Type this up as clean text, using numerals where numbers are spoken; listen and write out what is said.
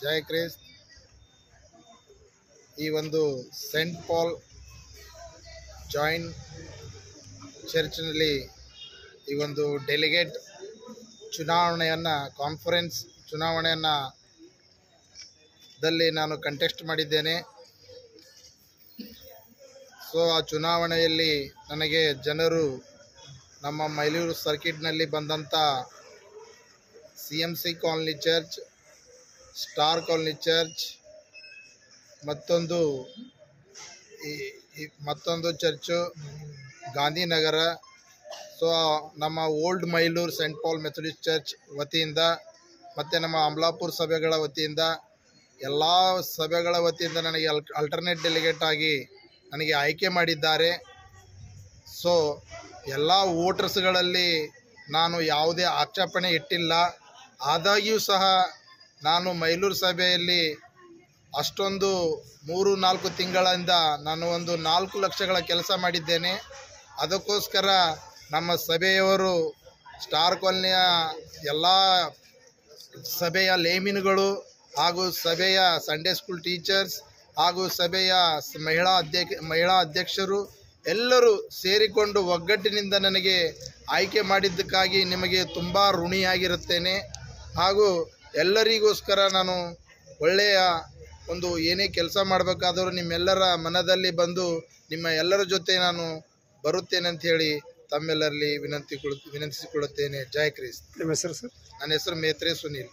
ಜಯ Christ. ಈ ಒಂದು scent Pal join ಚರ್ಚ್ನಲ್ಲಿ ಈ ಒಂದು ಡೆಲಿಗೇಟ್ ಚುನಾವಣೆಯನ್ನು ಕಾನ್ಫರೆನ್ಸ್ ಚುನಾವಣೆಯನ್ನು ದಲ್ಲಿ ನಾನು ಕಂಟೆಸ್ಟ್ ಮಾಡಿದ್ದೇನೆ. ಸೊ ಆ ಚುನಾವಣೆಯಲ್ಲಿ ನನಗೆ ಜನರು ನಮ್ಮ ಮೈಲೂರು ಸರ್ಕಿಟ್ನಲ್ಲಿ ಬಂದಂಥ CMC colony church, star colony church, ಮತ್ತೊಂದು ಚರ್ಚು ಗಾಂಧಿನಗರ, ಸೊ ನಮ್ಮ old Mailur Saint Paul Methodist Church ವತಿಯಿಂದ ಮತ್ತು ನಮ್ಮ ಅಮಲಾಪುರ ಸಭೆಗಳ ವತಿಯಿಂದ ಎಲ್ಲ ಸಭೆಗಳ ವತಿಯಿಂದ ನನಗೆ ಅಲ್ಟರ್ನೇಟ್ ಡೆಲಿಗೇಟ್ ಆಗಿ ನನಗೆ ಆಯ್ಕೆ ಮಾಡಿದ್ದಾರೆ. ಸೊ ಎಲ್ಲ ವೋಟರ್ಸ್ಗಳಲ್ಲಿ ನಾನು ಯಾವುದೇ ಆಕ್ಷೇಪಣೆ ಇಟ್ಟಿಲ್ಲ. ಆದಾಗ್ಯೂ ಸಹ ನಾನು ಮೈಲೂರು ಸಭೆಯಲ್ಲಿ ಅಷ್ಟೊಂದು 3-4 ತಿಂಗಳಿಂದ ನಾನು ಒಂದು 4 ಲಕ್ಷಗಳ ಕೆಲಸ ಮಾಡಿದ್ದೇನೆ. ಅದಕ್ಕೋಸ್ಕರ ನಮ್ಮ ಸಭೆಯವರು ಸ್ಟಾರ್ ಕಾಲನಿಯ ಎಲ್ಲ ಸಭೆಯ ಲೇಮಿನ್ಗಳು ಹಾಗೂ ಸಭೆಯ ಸಂಡೇ ಸ್ಕೂಲ್ ಟೀಚರ್ಸ್ ಹಾಗೂ ಸಭೆಯ ಮಹಿಳಾ ಅಧ್ಯಕ್ಷರು ಎಲ್ಲರೂ ಸೇರಿಕೊಂಡು ಒಗ್ಗಟ್ಟಿನಿಂದ ನನಗೆ ಆಯ್ಕೆ ಮಾಡಿದ್ದಕ್ಕಾಗಿ ನಿಮಗೆ ತುಂಬ ಋಣಿಯಾಗಿರುತ್ತೇನೆ. ಹಾಗೂ ಎಲ್ಲರಿಗೋಸ್ಕರ ನಾನು ಒಳ್ಳೆಯ ಒಂದು ಏನೇ ಕೆಲಸ ಮಾಡಬೇಕಾದರೂ ನಿಮ್ಮೆಲ್ಲರ ಮನದಲ್ಲಿ ಬಂದು ನಿಮ್ಮ ಎಲ್ಲರ ಜೊತೆ ನಾನು ಬರುತ್ತೇನೆ ಅಂತ ಹೇಳಿ ತಮ್ಮೆಲ್ಲರಲ್ಲಿ ವಿನಂತಿಸಿಕೊಳ್ಳುತ್ತೇನೆ. ಜೈ ಕ್ರಿಸ್ತ್. ನಿಮ್ಮ ಹೆಸರು ಸರ್? ನನ್ನ ಹೆಸರು ಮೇತ್ರೆ ಸುನೀಲ್.